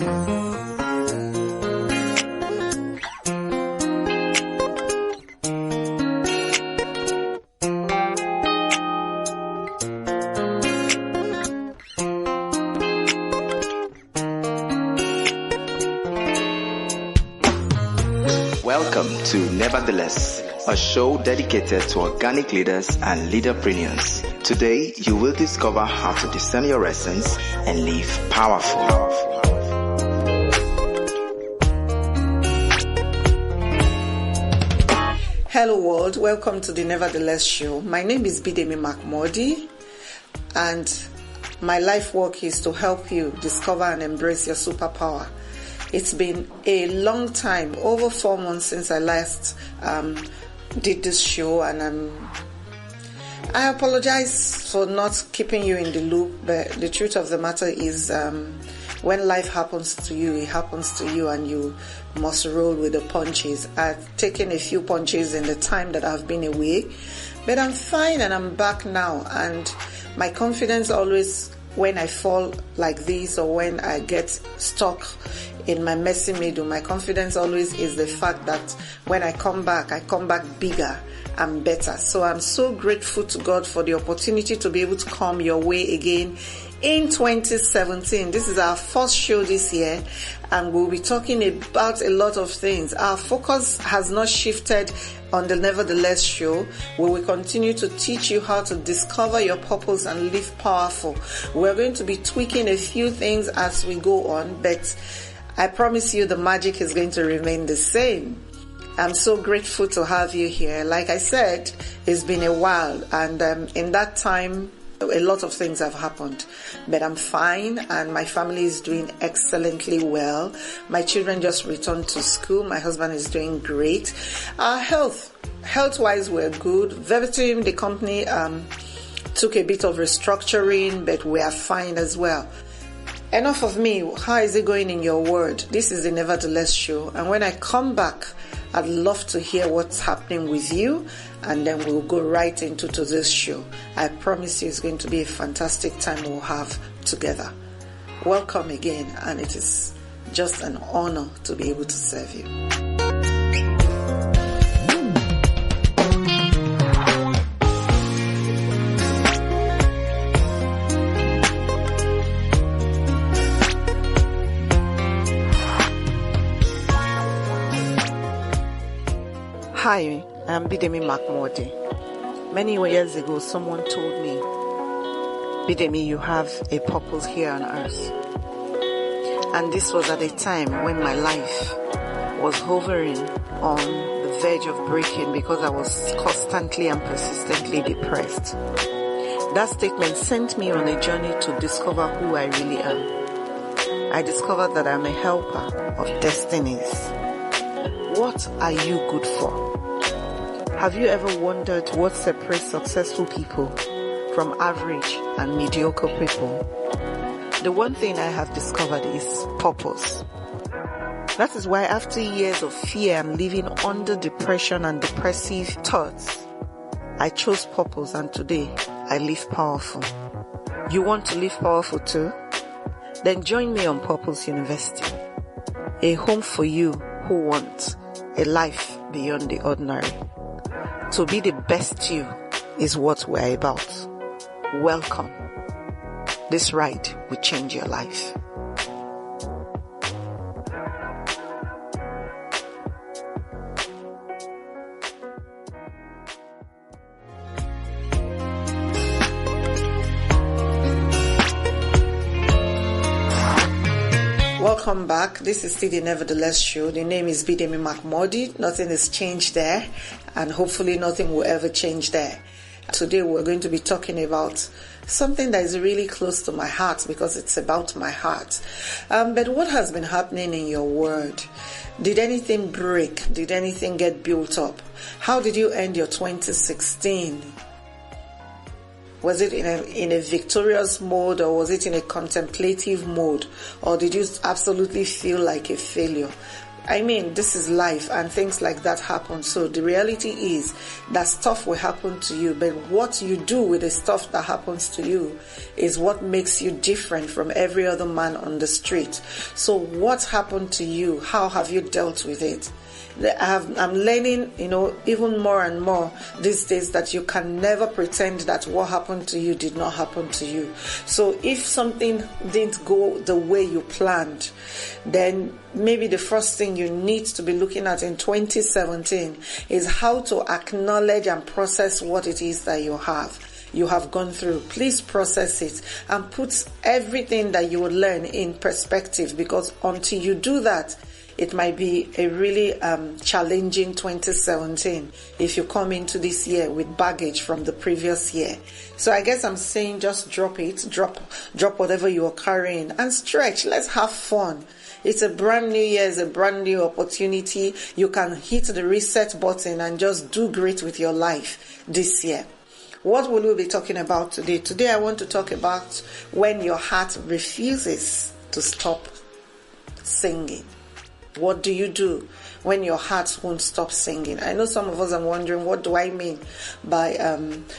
Welcome to Nevertheless, a show dedicated to organic leaders and leaderpreneurs. Today, you will discover how to discern your essence and live powerful. Hello world, welcome to the Nevertheless show. My name is Bidemi Mark-Mordi, and my life work is to help you discover and embrace your superpower. It's been a long time, over 4 months since I last did this show, and I apologize for not keeping you in the loop, but the truth of the matter is when life happens to you, it happens to you and you must roll with the punches. I've taken a few punches in the time that I've been away, but I'm fine and I'm back now, and my confidence always, when I fall like this or when I get stuck in my messy middle, my confidence always is the fact that when I come back bigger and better. So I'm so grateful to God for the opportunity to be able to come your way again in 2017. This is our first show this year, and we'll be talking about a lot of things. Our focus has not shifted on the Nevertheless show. We will continue to teach you how to discover your purpose and live powerful. We're going to be tweaking a few things as we go on, but I promise you the magic is going to remain the same. I'm so grateful to have you here. Like I said, it's been a while, and in that time, a lot of things have happened, but I'm fine and my family is doing excellently well. My children just returned to school. My husband is doing great. Our health-wise, we're good. Verbatim, the company took a bit of restructuring, but we are fine as well. Enough of me. How is it going in your world? This is the Nevertheless show, and when I come back, I'd love to hear what's happening with you, and then we'll go right into this show. I promise you it's going to be a fantastic time we'll have together. Welcome again, and it is just an honor to be able to serve you. Hi, I'm Bidemi Mark-Mordi. Many years ago, someone told me, Bidemi, you have a purpose here on earth. And this was at a time when my life was hovering on the verge of breaking because I was constantly and persistently depressed. That statement sent me on a journey to discover who I really am. I discovered that I'm a helper of destinies. What are you good for? Have you ever wondered what separates successful people from average and mediocre people? The one thing I have discovered is purpose. That is why after years of fear and living under depression and depressive thoughts, I chose purpose, and today I live powerful. You want to live powerful too? Then join me on Purpose University, a home for you who want a life beyond the ordinary. To be the best you is what we're about. Welcome. This ride will change your life. Welcome back. This is still the Nevertheless show. The name is Bidemi Mark-Mordi. Nothing has changed there, and hopefully nothing will ever change there. Today we're going to be talking about something that is really close to my heart because it's about my heart. But what has been happening in your world? Did anything break? Did anything get built up? How did you end your 2016? Was it in a victorious mode, or was it in a contemplative mode? Or did you absolutely feel like a failure? I mean, this is life and things like that happen. So the reality is that stuff will happen to you, but what you do with the stuff that happens to you is what makes you different from every other man on the street. So what happened to you? How have you dealt with it? I'm learning, even more and more these days that you can never pretend that what happened to you did not happen to you. So if something didn't go the way you planned, then maybe the first thing you need to be looking at in 2017 is how to acknowledge and process what it is that you have gone through. Please process it and put everything that you will learn in perspective, because until you do that, it might be a really challenging 2017 if you come into this year with baggage from the previous year. So I guess I'm saying just drop it, drop whatever you are carrying and stretch. Let's have fun. It's a brand new year, it's a brand new opportunity. You can hit the reset button and just do great with your life this year. What will we be talking about today? Today I want to talk about when your heart refuses to stop singing. What do you do when your heart won't stop singing? I know some of us are wondering, what do I mean by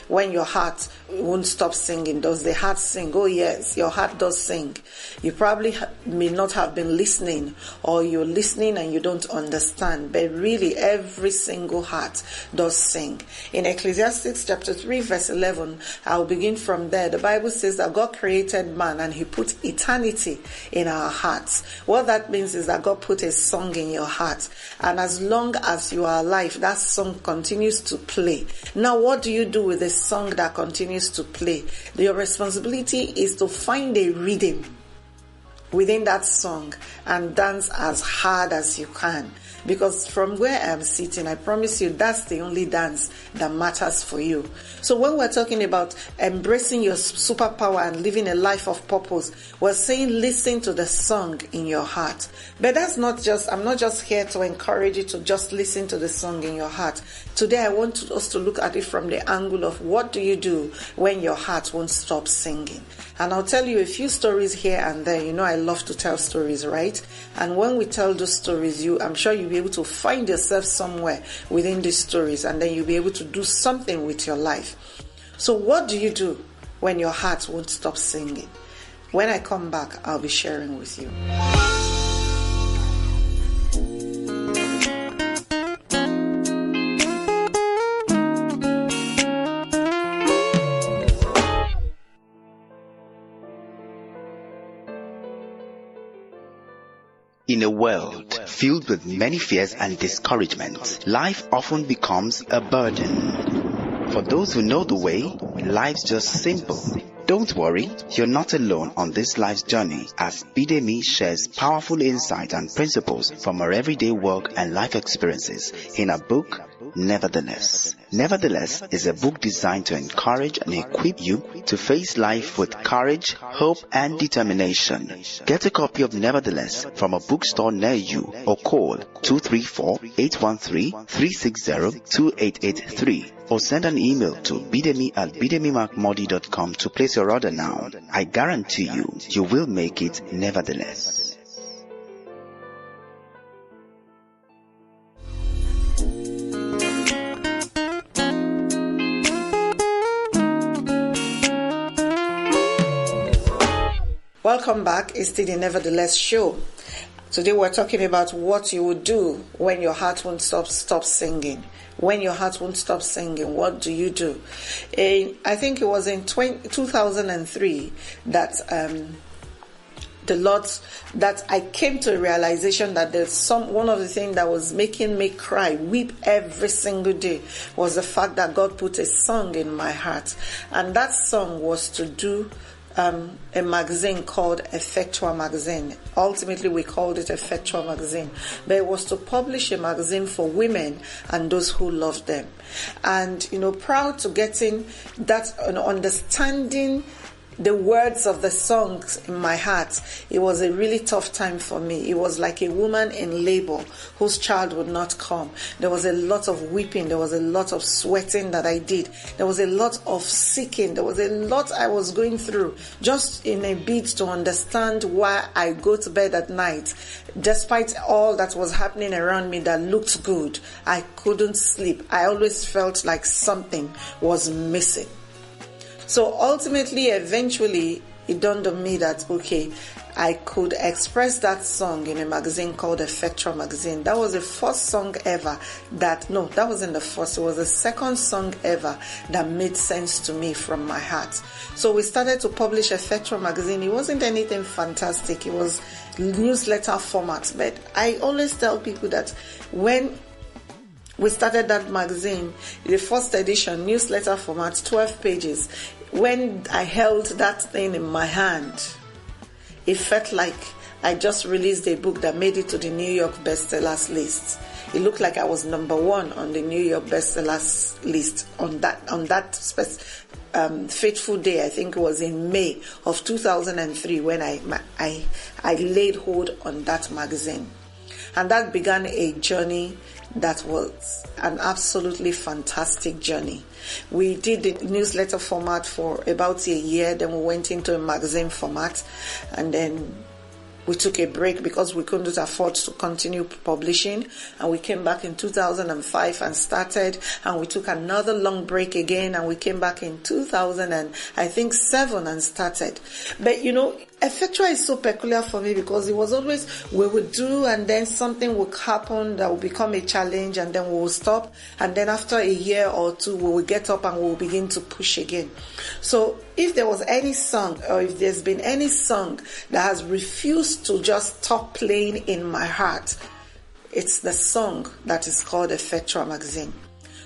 when your heart won't stop singing? Does the heart sing? Oh yes, your heart does sing. You probably may not have been listening, or you're listening and you don't understand, but really every single heart does sing. In Ecclesiastes chapter 3 verse 11, I'll begin from there. The Bible says that God created man and he put eternity in our hearts. What that means is that God put a song in your heart, and as long as you are alive, that song continues to play. Now what do you do with the song that continues to play? Your responsibility is to find a rhythm within that song and dance as hard as you can. Because from where I'm sitting, I promise you that's the only dance that matters for you. So when we're talking about embracing your superpower and living a life of purpose, we're saying listen to the song in your heart. But that's not just, I'm not just here to encourage you to just listen to the song in your heart. Today I want us to look at it from the angle of what do you do when your heart won't stop singing. And I'll tell you a few stories here and there. You know I love to tell stories, right? And when we tell those stories, I'm sure you'll be able to find yourself somewhere within these stories, and then you'll be able to do something with your life. So what do you do when your heart won't stop singing? When I come back, I'll be sharing with you. In a world filled with many fears and discouragements, life often becomes a burden. For those who know the way, life's just simple. Don't worry, you're not alone on this life's journey, as Bidemi shares powerful insights and principles from her everyday work and life experiences in her book, Nevertheless. Nevertheless is a book designed to encourage and equip you to face life with courage, hope, and determination. Get a copy of Nevertheless from a bookstore near you or call 234-813-360-2883 or send an email to bidemi@bidemimark-mordi.com to place your order now. I guarantee you will make it nevertheless. Welcome back. It's the Nevertheless show. Today we're talking about what you would do when your heart won't stop singing. When your heart won't stop singing, what do you do? I think it was in 2003 that I came to a realization that one of the things that was making me cry, weep every single day, was the fact that God put a song in my heart, and that song was to do a magazine called Effectual Magazine. Ultimately, we called it Effectual Magazine, but it was to publish a magazine for women and those who love them. And, proud to getting that, understanding the words of the songs in my heart, it was a really tough time for me. It was like a woman in labor whose child would not come. There was a lot of weeping. There was a lot of sweating that I did. There was a lot of seeking. There was a lot I was going through just in a bid to understand why I go to bed at night. Despite all that was happening around me that looked good, I couldn't sleep. I always felt like something was missing. So ultimately, eventually, it dawned on me that, okay, I could express that song in a magazine called Effectual Magazine. That was the first song ever that wasn't the first. It was the second song ever that made sense to me from my heart. So we started to publish Effectual Magazine. It wasn't anything fantastic. It was newsletter format. But I always tell people that when we started that magazine, the first edition, newsletter format, 12 pages. When I held that thing in my hand, it felt like I just released a book that made it to the New York bestsellers list. It looked like I was number one on the New York bestsellers list on that fateful day. I think it was in May of 2003 when I laid hold on that magazine. And that began a journey that was an absolutely fantastic journey. We did the newsletter format for about a year, then we went into a magazine format, and then we took a break because we couldn't afford to continue publishing, and we came back in 2005 and started, and we took another long break again, and we came back in 2007 and started. But Effectual is so peculiar for me because it was always we would do and then something would happen that would become a challenge and then we will stop, and then after a year or two we will get up and we will begin to push again. So if there was any song or if there's been any song that has refused to just stop playing in my heart, it's the song that is called Effectual Magazine.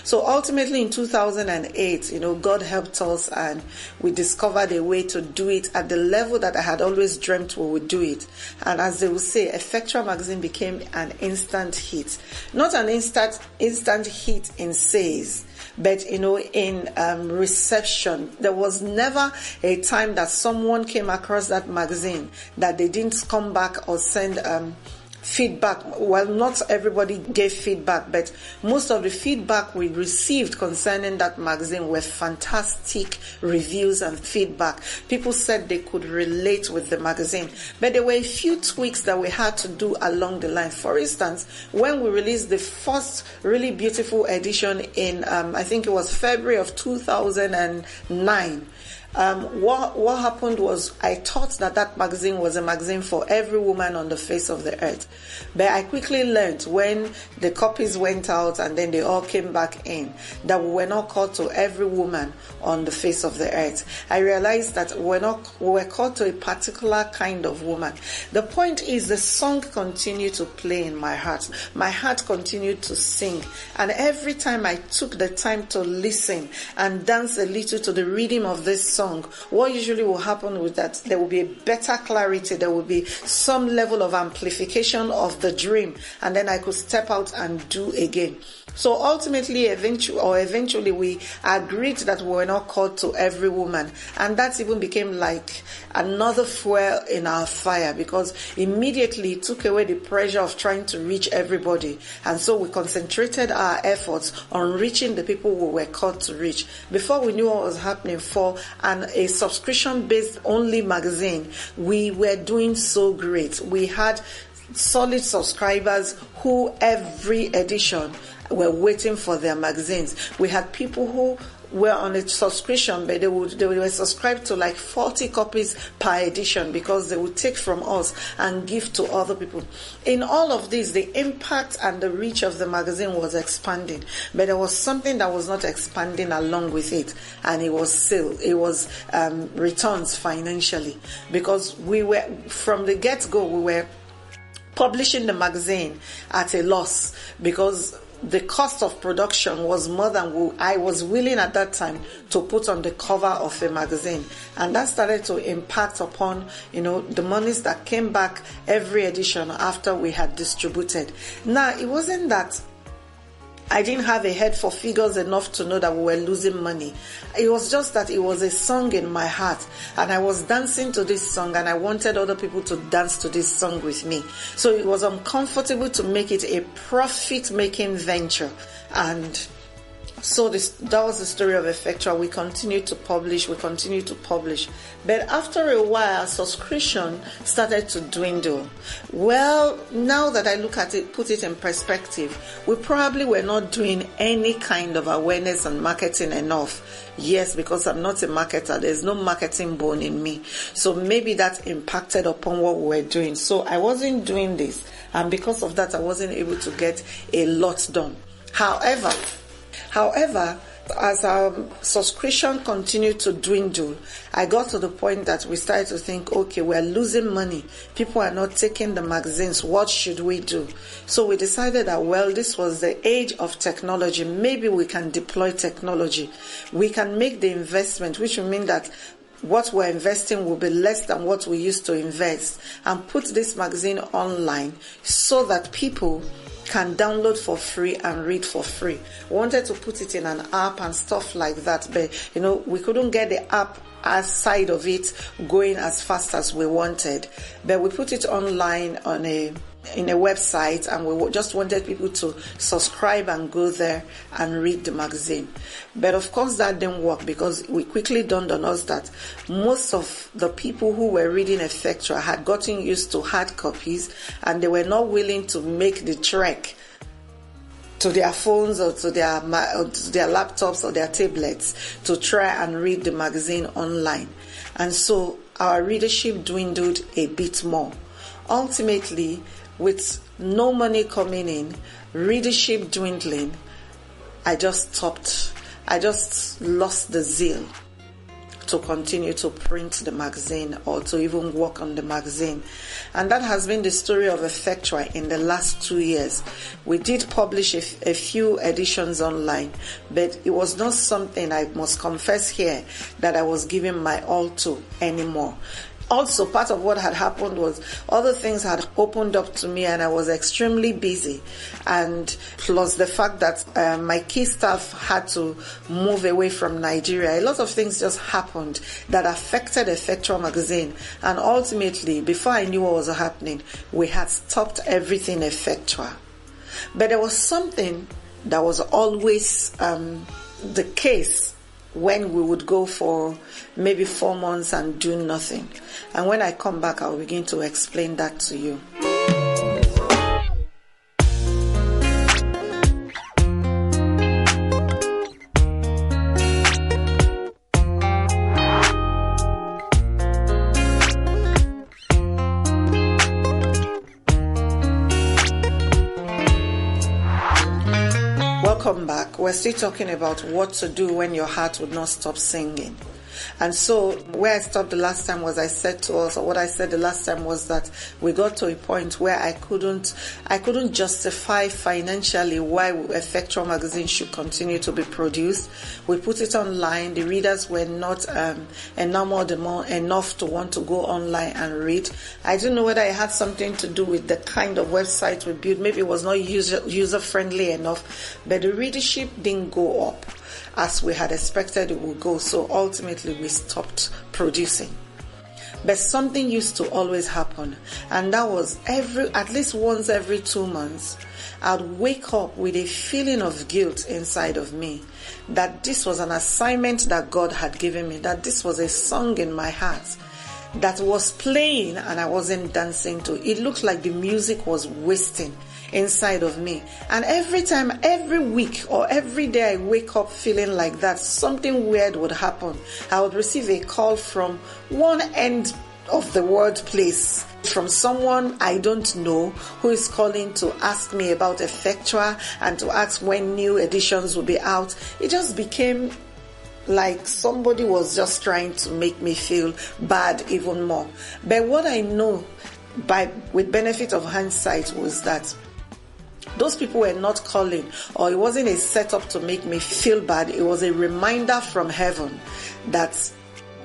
So ultimately in 2008, God helped us and we discovered a way to do it at the level that I had always dreamt we would do it. And as they would say, Effectual Magazine became an instant hit. Not an instant hit in sales, but in reception. There was never a time that someone came across that magazine that they didn't come back or send feedback. Well, not everybody gave feedback, but most of the feedback we received concerning that magazine were fantastic reviews and feedback. People said they could relate with the magazine, but there were a few tweaks that we had to do along the line. For instance, when we released the first really beautiful edition in I think it was February of 2009, what happened was I thought that magazine was a magazine for every woman on the face of the earth. But I quickly learned when the copies went out and then they all came back in that we were not called to every woman on the face of the earth. I realized that we were called to a particular kind of woman. The point is the song continued to play in my heart. My heart continued to sing. And every time I took the time to listen and dance a little to the rhythm of this song, what usually will happen with that, there will be a better clarity, there will be some level of amplification of the dream, and then I could step out and do again. So ultimately, eventually we agreed that we were not called to every woman, and that even became like another fuel in our fire because immediately it took away the pressure of trying to reach everybody, and so we concentrated our efforts on reaching the people we were called to reach. Before we knew what was happening, for a subscription-based only magazine, we were doing so great. We had solid subscribers who every edition were waiting for their magazines. We had people who were on a subscription, but they were subscribed to like 40 copies per edition because they would take from us and give to other people. In all of this, the impact and the reach of the magazine was expanding, but there was something that was not expanding along with it, and it was sales. It was returns financially, because we were from the get-go we were publishing the magazine at a loss because the cost of production was more than I was willing at that time to put on the cover of a magazine. And that started to impact upon, the monies that came back every edition after we had distributed. Now, it wasn't that I didn't have a head for figures enough to know that we were losing money. It was just that it was a song in my heart, and I was dancing to this song, and I wanted other people to dance to this song with me. So it was uncomfortable to make it a profit-making venture. And so that was the story of Effectua. We continued to publish. But after a while, subscription started to dwindle. Well, now that I look at it, put it in perspective, we probably were not doing any kind of awareness and marketing enough. Yes, because I'm not a marketer. There's no marketing bone in me. So maybe that impacted upon what we were doing. So I wasn't doing this. And because of that, I wasn't able to get a lot done. However, as our subscription continued to dwindle, I got to the point that we started to think, okay, we're losing money. People are not taking the magazines. What should we do? So we decided that, well, this was the age of technology. Maybe we can deploy technology. We can make the investment, which will mean that what we're investing will be less than what we used to invest, and put this magazine online so that people can download for free and read for free. We wanted to put it in an app and stuff like that, but we couldn't get the app side of it going as fast as we wanted. But we put it online in a website, and we just wanted people to subscribe and go there and read the magazine. But of course that didn't work, because we quickly dawned on us that most of the people who were reading Effectua had gotten used to hard copies, and they were not willing to make the trek to their phones or to their laptops or their tablets to try and read the magazine online. And so our readership dwindled a bit more. Ultimately, with no money coming in, readership dwindling, I just stopped. I just lost the zeal to continue to print the magazine or to even work on the magazine. And that has been the story of Effectua in the last 2 years. We did publish a few editions online, but it was not something, I must confess here, that I was giving my all to anymore. Also, part of what had happened was other things had opened up to me, and I was extremely busy. And plus the fact that my key staff had to move away from Nigeria. A lot of things just happened that affected Effectua magazine. And ultimately, before I knew what was happening, we had stopped everything Effectua. But there was something that was always the case when we would go for maybe 4 months and do nothing. And when I come back, I'll begin to explain that to you. Welcome back. We're still talking about what to do when your heart would not stop singing. And so where I stopped the last time was what I said the last time was that we got to a point where I couldn't justify financially why Effectua magazine should continue to be produced. We put it online. The readers were not enamored enough to want to go online and read. I don't know whether it had something to do with the kind of website we built. Maybe it was not user friendly enough, but the readership didn't go up as we had expected it would go. So ultimately we stopped producing. But something used to always happen, and that was at least once every 2 months, I'd wake up with a feeling of guilt inside of me that this was an assignment that God had given me, that this was a song in my heart that was playing and I wasn't dancing to. It looked like the music was wasting inside of me. And every week or every day I wake up feeling like that, something weird would happen. I would receive a call from one end of the world place, from someone I don't know, who is calling to ask me about Effectua and to ask when new editions will be out. It just became like somebody was just trying to make me feel bad even more. But what I know with benefit of hindsight was that those people were not calling, or it wasn't a setup to make me feel bad. It was a reminder from heaven that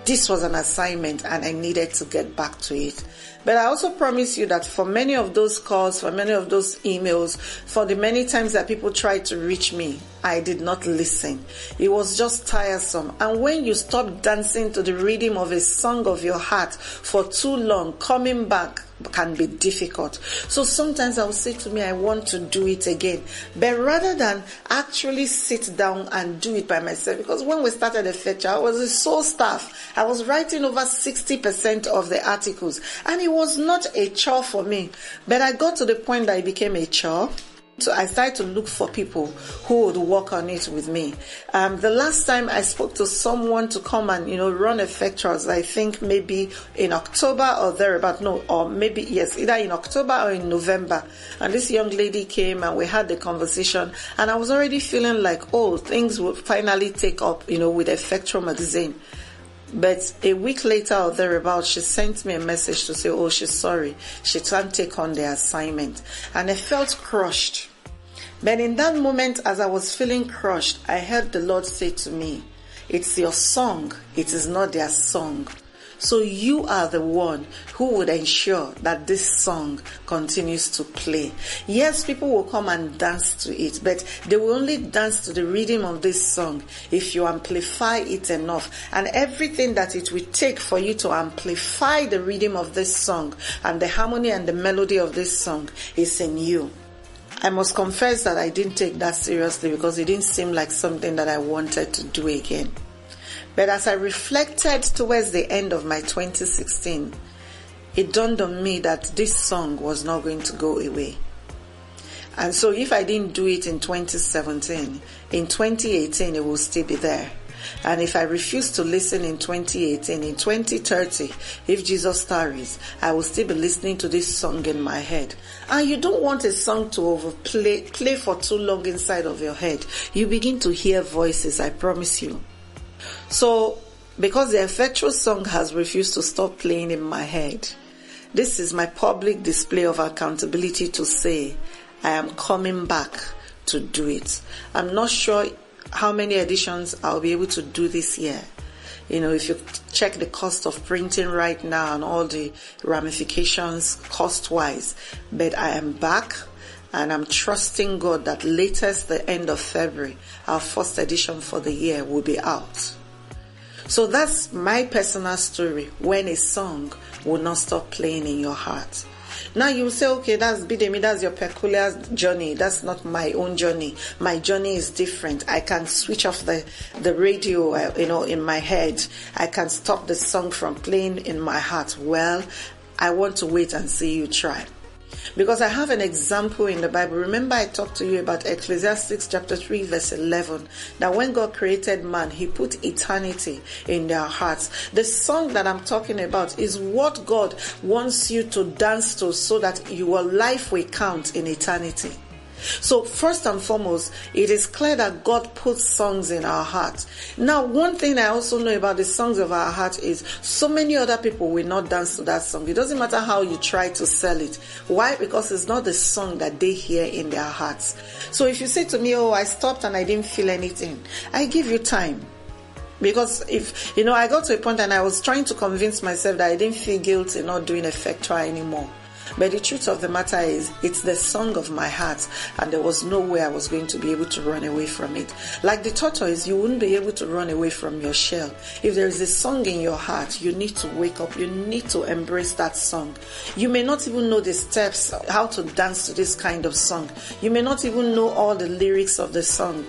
this was an assignment and I needed to get back to it. But I also promise you that for many of those calls, for many of those emails, for the many times that people tried to reach me, I did not listen. It was just tiresome. And when you stop dancing to the rhythm of a song of your heart for too long, coming back can be difficult. So sometimes I will say to me, I want to do it again. But rather than actually sit down and do it by myself, because when we started Effectua, I was a sole staff. I was writing over 60% of the articles. And it was not a chore for me. But I got to the point that it became a chore. So I started to look for people who would work on it with me. The last time I spoke to someone to come and, run Effectuals, I think maybe in October or thereabout. No, or maybe, yes, either in October or in November. And this young lady came and we had the conversation. And I was already feeling like, things would finally take up, with Effectual magazine. But a week later or thereabout, she sent me a message to say, she's sorry. She can't take on the assignment. And I felt crushed. But in that moment, as I was feeling crushed, I heard the Lord say to me, it's your song. It is not their song. So you are the one who would ensure that this song continues to play. Yes, people will come and dance to it, but they will only dance to the rhythm of this song if you amplify it enough. And everything that it will take for you to amplify the rhythm of this song and the harmony and the melody of this song is in you. I must confess that I didn't take that seriously because it didn't seem like something that I wanted to do again. But as I reflected towards the end of my 2016, it dawned on me that this song was not going to go away. And so if I didn't do it in 2017, in 2018 it will still be there. And if I refuse to listen in 2018, in 2030, if Jesus tarries, I will still be listening to this song in my head. And you don't want a song to play for too long inside of your head. You begin to hear voices, I promise you. So, because the Effectual song has refused to stop playing in my head, this is my public display of accountability to say, I am coming back to do it. I'm not sure how many editions I'll be able to do this year. If you check the cost of printing right now and all the ramifications cost-wise, but I am back and I'm trusting God that latest the end of February, our first edition for the year will be out. So that's my personal story when a song will not stop playing in your heart. Now you will say, okay, that's Bidemi, that's your peculiar journey. That's not my own journey. My journey is different. I can switch off the radio, in my head. I can stop the song from playing in my heart. Well, I want to wait and see you try. Because I have an example in the Bible. Remember I talked to you about Ecclesiastes chapter 3 verse 11. That when God created man, he put eternity in their hearts. The song that I'm talking about is what God wants you to dance to so that your life will count in eternity. So first and foremost, it is clear that God puts songs in our hearts. Now, one thing I also know about the songs of our heart is so many other people will not dance to that song. It doesn't matter how you try to sell it. Why? Because it's not the song that they hear in their hearts. So if you say to me, I stopped and I didn't feel anything, I give you time. Because if, I got to a point and I was trying to convince myself that I didn't feel guilty not doing Effectua anymore. But the truth of the matter is, it's the song of my heart, and there was no way I was going to be able to run away from it. Like the tortoise, you wouldn't be able to run away from your shell. If there is a song in your heart, you need to wake up. You need to embrace that song. You may not even know the steps, how to dance to this kind of song. You may not even know all the lyrics of the song.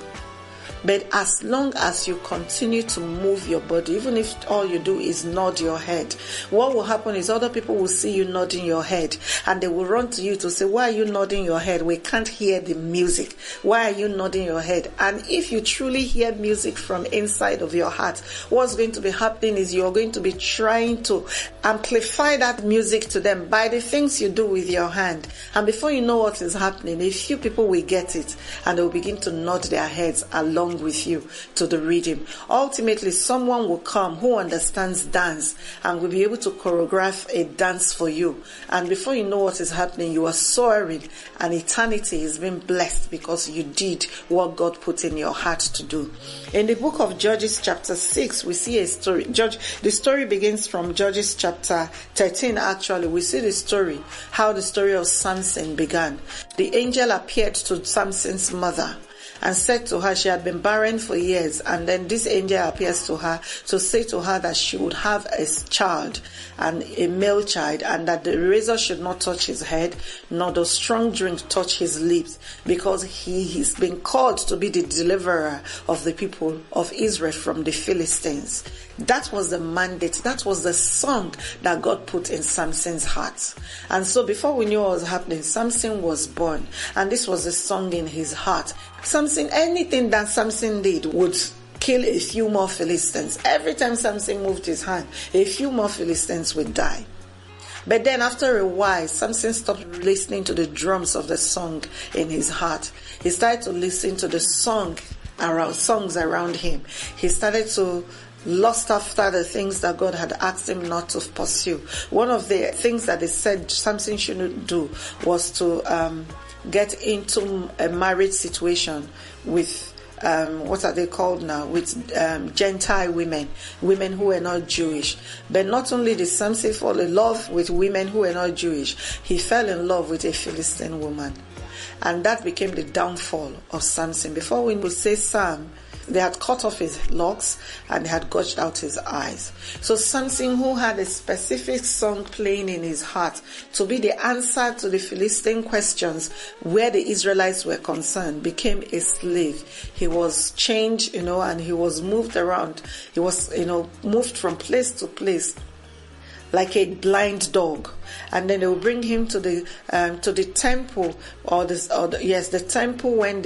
But as long as you continue to move your body, even if all you do is nod your head, what will happen is other people will see you nodding your head and they will run to you to say, why are you nodding your head? We can't hear the music. Why are you nodding your head? And if you truly hear music from inside of your heart, what's going to be happening is you're going to be trying to amplify that music to them by the things you do with your hand. And before you know what is happening, a few people will get it and they will begin to nod their heads along along with you to the rhythm. Ultimately, someone will come who understands dance and will be able to choreograph a dance for you. And before you know what is happening, you are soaring and eternity is being blessed because you did what God put in your heart to do. In the book of Judges chapter 6, we see a story. The story begins from Judges chapter 13 actually. We see the story, how the story of Samson began. The angel appeared to Samson's mother and said to her, she had been barren for years, and then this angel appears to her to say to her that she would have a child, and a male child, and that the razor should not touch his head, nor the strong drink touch his lips, because he is been called to be the deliverer of the people of Israel from the Philistines. That was the mandate, that was the song that God put in Samson's heart. And so before we knew what was happening, Samson was born, and this was the song in his heart. Anything that Samson did would kill a few more Philistines. Every time Samson moved his hand, a few more Philistines would die. But then after a while, Samson stopped listening to the drums of the song in his heart. He started to listen to the songs around him. He started to lust after the things that God had asked him not to pursue. One of the things that they said Samson shouldn't do was to get into a marriage situation with what are they called now? With Gentile women who were not Jewish. But not only did Samson fall in love with women who were not Jewish, he fell in love with a Philistine woman. And that became the downfall of Samson. Before we would say Sam, they had cut off his locks and they had gouged out his eyes. So Samson, who had a specific song playing in his heart to be the answer to the Philistine questions where the Israelites were concerned, became a slave. He was changed, and he was moved around. He was, moved from place to place like a blind dog, and then they will bring him to the temple, the temple when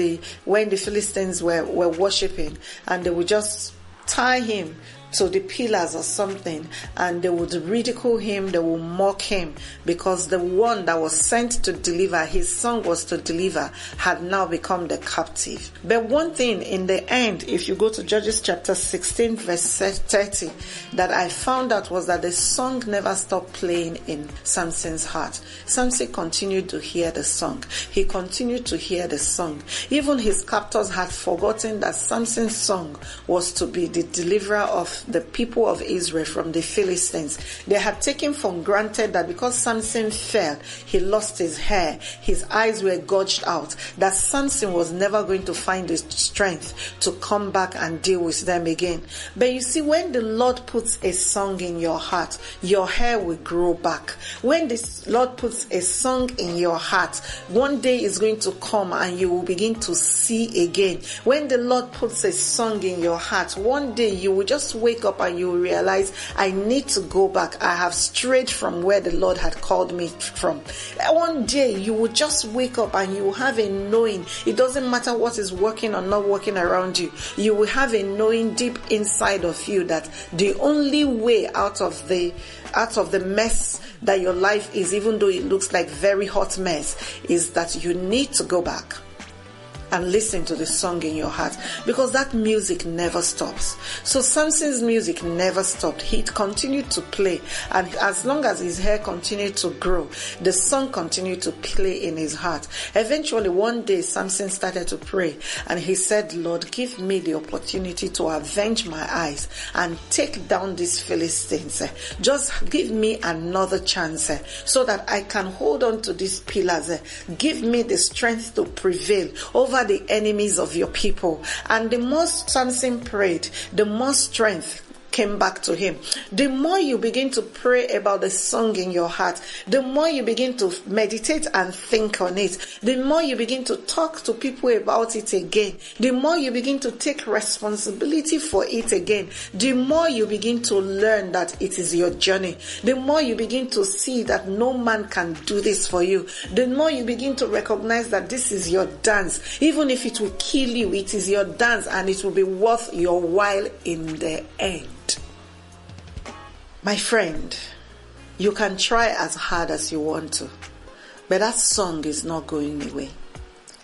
the Philistines were worshiping, and they would just tie him to the pillars or something, and they would ridicule him, they would mock him, because the one that was sent to deliver, his song was to deliver, had now become the captive. But one thing in the end, if you go to Judges chapter 16 verse 30, that I found out was that the song never stopped playing in Samson's heart. Samson continued to hear the song. He continued to hear the song. Even his captors had forgotten that Samson's song was to be the deliverer of the people of Israel from the Philistines. They had taken for granted that because Samson fell, he lost his hair, his eyes were gouged out, that Samson was never going to find the strength to come back and deal with them again. But you see, when the Lord puts a song in your heart, your hair will grow back. When the Lord puts a song in your heart, one day is going to come and you will begin to see again. When the Lord puts a song in your heart, one day you will just wake up and you will realize, I need to go back. I have strayed from where the Lord had called me from. One day you will just wake up and you will have a knowing. It doesn't matter what is working or not working around you. You will have a knowing deep inside of you that the only way out of the mess that your life is, even though it looks like very hot mess, is that you need to go back and listen to the song in your heart, because that music never stops. So Samson's music never stopped. He continued to play, and as long as his hair continued to grow, the song continued to play in his heart. Eventually one day Samson started to pray, and he said, Lord, give me the opportunity to avenge my eyes and take down these Philistines. Just give me another chance so that I can hold on to these pillars. Give me the strength to prevail over the enemies of your people. And the more Samson prayed, the more strength came back to him. The more you begin to pray about the song in your heart, the more you begin to meditate and think on it, the more you begin to talk to people about it again, the more you begin to take responsibility for it again, the more you begin to learn that it is your journey, the more you begin to see that no man can do this for you, the more you begin to recognize that this is your dance. Even if it will kill you, it is your dance, and it will be worth your while in the end. My friend, you can try as hard as you want to, but that song is not going away,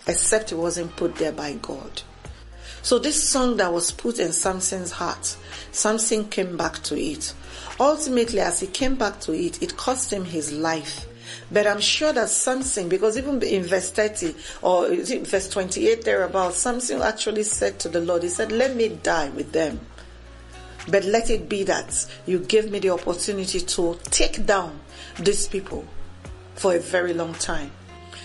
except it wasn't put there by God. So this song that was put in Samson's heart, Samson came back to it. Ultimately, as he came back to it, it cost him his life. But I'm sure that Samson, because even in verse 30 or verse 28 thereabouts, Samson actually said to the Lord, he said, let me die with them. But let it be that you give me the opportunity to take down these people for a very long time.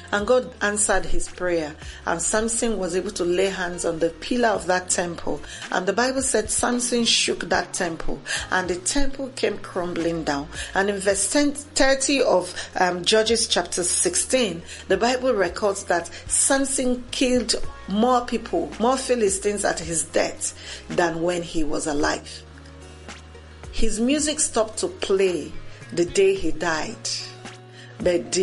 And God answered his prayer, and Samson was able to lay hands on the pillar of that temple. And the Bible said Samson shook that temple, and the temple came crumbling down. And in verse 30 of Judges chapter 16, the Bible records that Samson killed more people, more Philistines at his death than when he was alive. His music stopped to play the day he died. But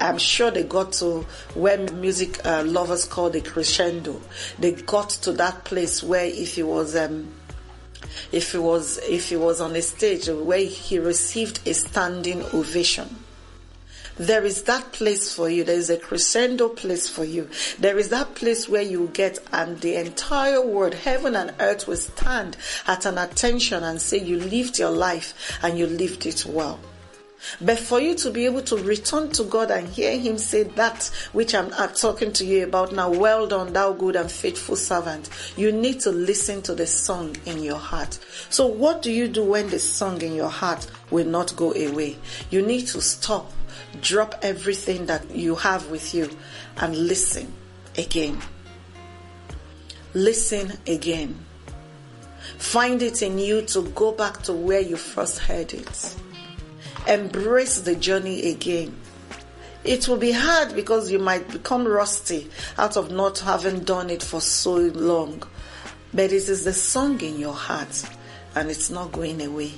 I'm sure they got to where music lovers call the crescendo. They got to that place where if he was on a stage where he received a standing ovation. There is that place for you. There is a crescendo place for you. There is that place where you get, and the entire world, heaven and earth, will stand at an attention and say you lived your life and you lived it well. But for you to be able to return to God and hear him say that which I'm talking to you about now, well done, thou good and faithful servant, you need to listen to the song in your heart. So what do you do when the song in your heart will not go away? You need to stop, drop everything that you have with you and listen again. Listen again. Find it in you to go back to where you first heard it. Embrace the journey again. It will be hard because you might become rusty out of not having done it for so long. But it is the song in your heart and it's not going away.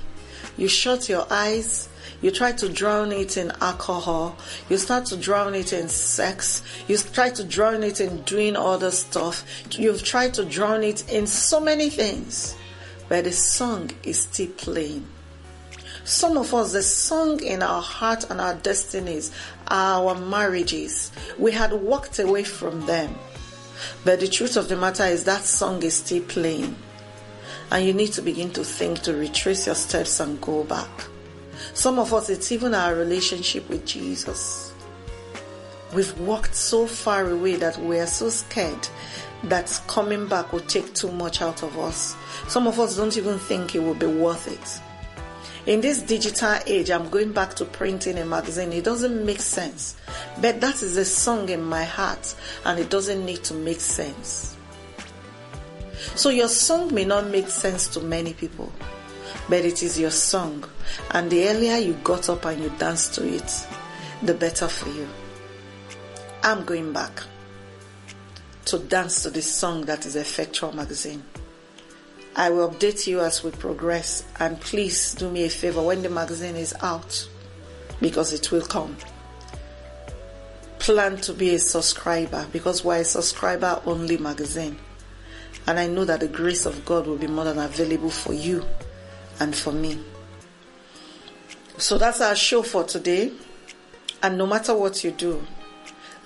You shut your eyes, you try to drown it in alcohol, you start to drown it in sex, you try to drown it in doing other stuff, you've tried to drown it in so many things, but the song is still playing. Some of us, the song in our heart and our destinies, our marriages, we had walked away from them. But the truth of the matter is that song is still playing. And you need to begin to think, to retrace your steps and go back. Some of us, it's even our relationship with Jesus. We've walked so far away that we are so scared that coming back will take too much out of us. Some of us don't even think it will be worth it. In this digital age, I'm going back to printing a magazine. It doesn't make sense. But that is a song in my heart, and it doesn't need to make sense. So your song may not make sense to many people, but it is your song. And the earlier you got up and you danced to it, the better for you. I'm going back to dance to this song that is Effectual Magazine. I will update you as we progress, and please do me a favor when the magazine is out, because it will come. Plan to be a subscriber, because we're a subscriber only magazine, and I know that the grace of God will be more than available for you and for me. So that's our show for today, and no matter what you do,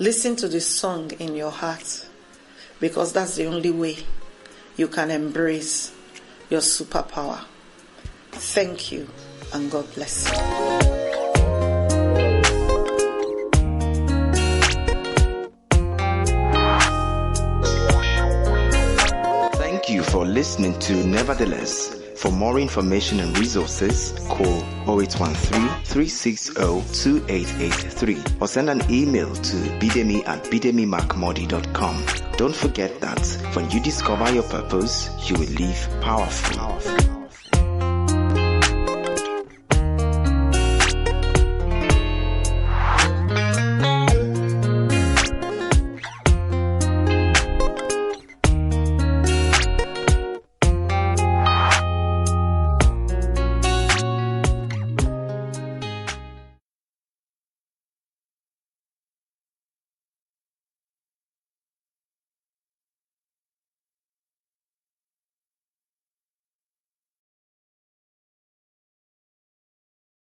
listen to the song in your heart, because that's the only way you can embrace your superpower. Thank you, and God bless you. Thank you for listening to Nevertheless. For more information and resources, call 0813-360-2883 or send an email to bidemi@bidemimark-mordi.com. Don't forget that when you discover your purpose, you will live powerful.